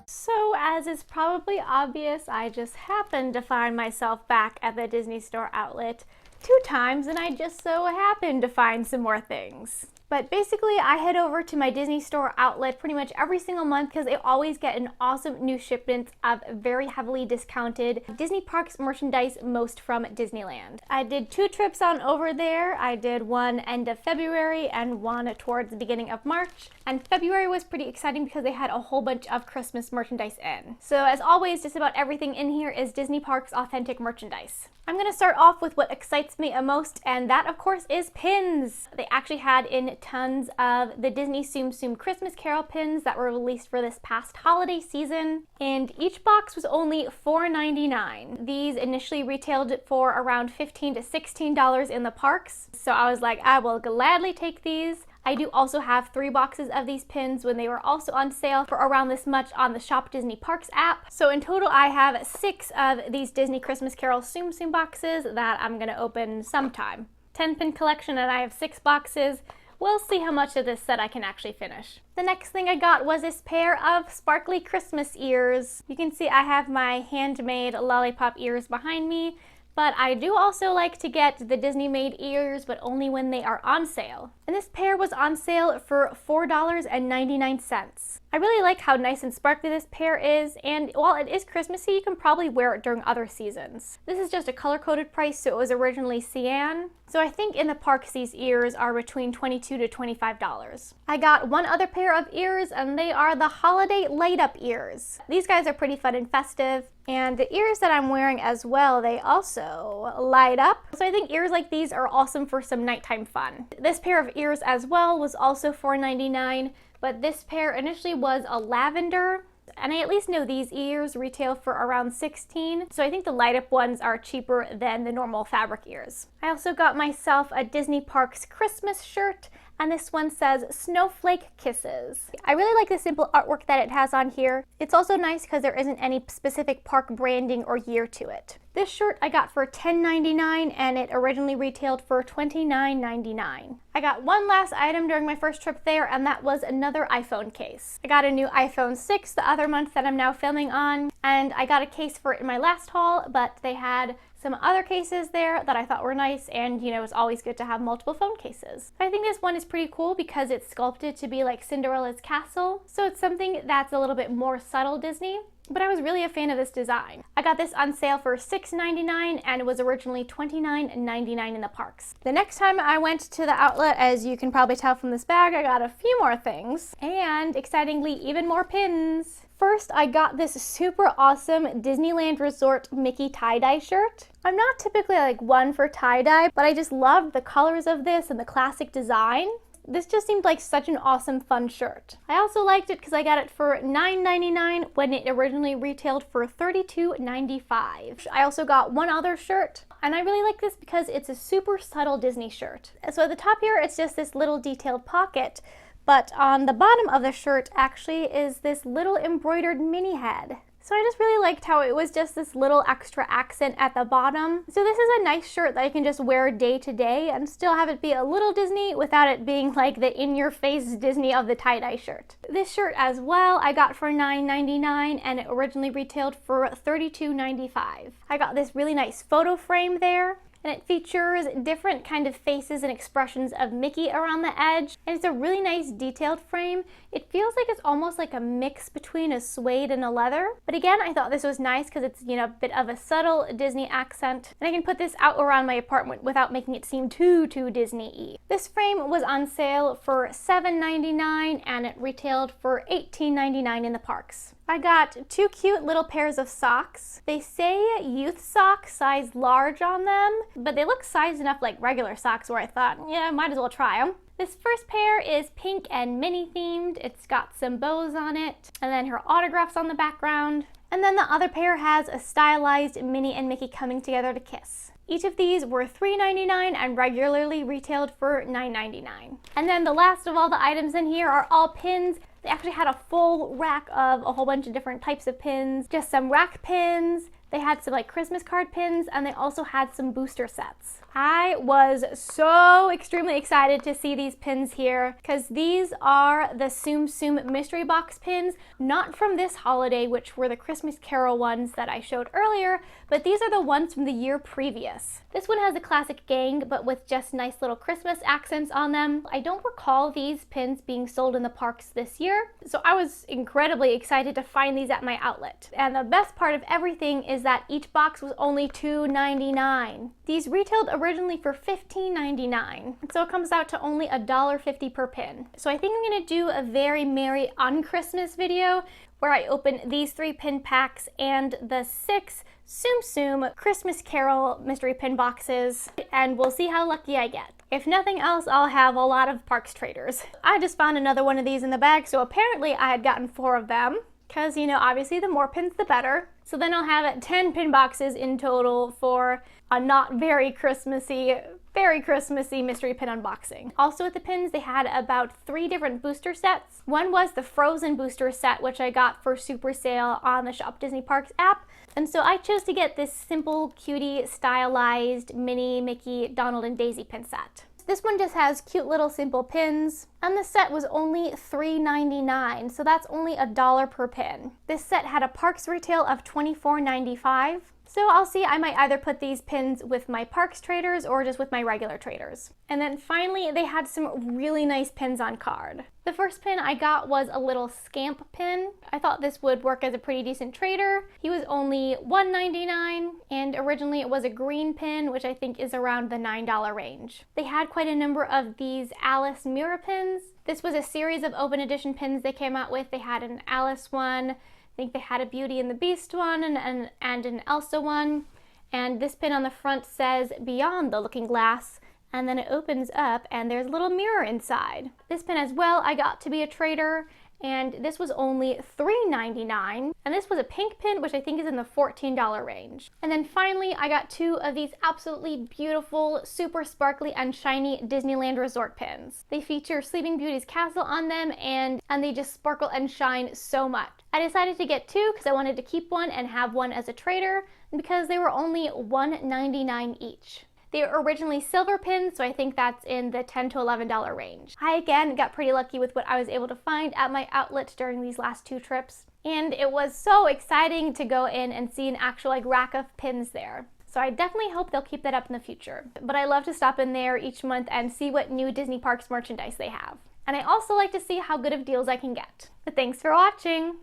So, as is probably obvious, I just happened to find myself back at the Disney Store outlet 2 times, and I just so happened to find some more things. But basically, I head over to my Disney Store outlet pretty much every single month because they always get an awesome new shipment of very heavily discounted Disney Parks merchandise, most from Disneyland. I did 2 trips on over there. I did one end of February and one towards the beginning of March. And February was pretty exciting because they had a whole bunch of Christmas merchandise in. So as always, just about everything in here is Disney Parks authentic merchandise. I'm going to start off with what excites me most, and that of course is pins. They actually had in tons of the Disney Tsumtsum Christmas Carol pins that were released for this past holiday season, and each box was only $4.99. These initially retailed for around $15 to $16 in the parks, so I was like, I will gladly take these. I do also have 3 boxes of these pins when they were also on sale for around this much on the Shop Disney Parks app. So in total, I have 6 of these Disney Christmas Carol Tsum boxes that I'm gonna open sometime. 10-pin collection, and I have 6 boxes. We'll see how much of this set I can actually finish. The next thing I got was this pair of sparkly Christmas ears. You can see I have my handmade lollipop ears behind me, but I do also like to get the Disney-made ears, but only when they are on sale. And this pair was on sale for $4.99. I really like how nice and sparkly this pair is, and while it is Christmassy, you can probably wear it during other seasons. This is just a color-coded price, so it was originally cyan. So I think in the parks these ears are between $22 to $25. I got one other pair of ears, and they are the holiday light-up ears. These guys are pretty fun and festive, and the ears that I'm wearing as well, they also light up. So I think ears like these are awesome for some nighttime fun. This pair of ears as well was also $4.99, but this pair initially was a lavender, and I at least know these ears retail for around $16, so I think the light up ones are cheaper than the normal fabric ears. I also got myself a Disney Parks Christmas shirt, and this one says Snowflake Kisses. I really like the simple artwork that it has on here. It's also nice because there isn't any specific park branding or year to it. This shirt I got for $10.99, and it originally retailed for $29.99. I got one last item during my first trip there, and that was another iPhone case. I got a new iPhone 6 the other month that I'm now filming on, and I got a case for it in my last haul, but they had some other cases there that I thought were nice, and it's always good to have multiple phone cases. I think this one is pretty cool because it's sculpted to be like Cinderella's castle, so it's something that's a little bit more subtle Disney, but I was really a fan of this design. I got this on sale for $6.99, and it was originally $29.99 in the parks. The next time I went to the outlet, as you can probably tell from this bag, I got a few more things, and excitingly, even more pins. First, I got this super awesome Disneyland Resort Mickey tie-dye shirt. I'm not typically one for tie-dye, but I just loved the colors of this and the classic design. This just seemed like such an awesome, fun shirt. I also liked it because I got it for $9.99 when it originally retailed for $32.95. I also got one other shirt, and I really like this because it's a super subtle Disney shirt. So at the top here, it's just this little detailed pocket, but on the bottom of the shirt actually is this little embroidered mini head. So I just really liked how it was just this little extra accent at the bottom. So this is a nice shirt that I can just wear day to day and still have it be a little Disney without it being like the in-your-face Disney of the tie-dye shirt. This shirt as well I got for $9.99, and it originally retailed for $32.95. I got this really nice photo frame there, and it features different kind of faces and expressions of Mickey around the edge, and it's a really nice detailed frame. It feels like it's almost like a mix between a suede and a leather, but again, I thought this was nice because it's a bit of a subtle Disney accent, and I can put this out around my apartment without making it seem too Disney-y. This frame was on sale for $7.99, and it retailed for $18.99 in the parks. I got 2 cute little pairs of socks. They say youth sock size large on them, but they look sized enough like regular socks where I thought, yeah, might as well try them. This first pair is pink and Minnie themed. It's got some bows on it, and then her autographs on the background. And then the other pair has a stylized Minnie and Mickey coming together to kiss. Each of these were $3.99 and regularly retailed for $9.99. And then the last of all the items in here are all pins. They actually had a full rack of a whole bunch of different types of pins, just some rack pins, They had some like Christmas card pins, and they also had some booster sets. I was so extremely excited to see these pins here because these are the Tsumtsum mystery box pins, not from this holiday, which were the Christmas Carol ones that I showed earlier, but these are the ones from the year previous. This one has a classic gang, but with just nice little Christmas accents on them. I don't recall these pins being sold in the parks this year, so I was incredibly excited to find these at my outlet. And the best part of everything is that each box was only $2.99. These retailed originally for $15.99, so it comes out to only $1.50 per pin. So I think I'm gonna do a very merry un-Christmas video where I open these 3 pin packs and the 6 Tsumtsum Christmas Carol mystery pin boxes, and we'll see how lucky I get. If nothing else, I'll have a lot of Parks traders. I just found another one of these in the bag, so apparently I had gotten 4 of them, because, you know, obviously the more pins the better. So then I'll have 10 pin boxes in total for a not very Christmassy mystery pin unboxing. Also with the pins, they had about 3 different booster sets. One was the Frozen booster set, which I got for super sale on the Shop Disney Parks app. And so I chose to get this simple, cutie, stylized Minnie, Mickey, Donald, and Daisy pin set. This one just has cute little simple pins, and the set was only $3.99, so that's only $1 per pin. This set had a Parks retail of $24.95. So I'll see, I might either put these pins with my Parks traders or just with my regular traders. And then finally, they had some really nice pins on card. The first pin I got was a little Scamp pin. I thought this would work as a pretty decent trader. He was only $1.99, and originally it was a green pin, which I think is around the $9 range. They had quite a number of these Alice mirror pins. This was a series of open edition pins they came out with. They had an Alice one, I think they had a Beauty and the Beast one and an Elsa one. And this pin on the front says Beyond the Looking Glass, and then it opens up and there's a little mirror inside. This pin as well I got to be a trader, and this was only $3.99. And this was a pink pin, which I think is in the $14 range. And then finally, I got 2 of these absolutely beautiful, super sparkly and shiny Disneyland Resort pins. They feature Sleeping Beauty's castle on them, and they just sparkle and shine so much. I decided to get 2 because I wanted to keep one and have one as a trader, because they were only $1.99 each. They were originally silver pins, so I think that's in the $10 to $11 range. I again got pretty lucky with what I was able to find at my outlet during these last 2 trips, and it was so exciting to go in and see an actual like rack of pins there. So I definitely hope they'll keep that up in the future. But I love to stop in there each month and see what new Disney Parks merchandise they have. And I also like to see how good of deals I can get. But thanks for watching!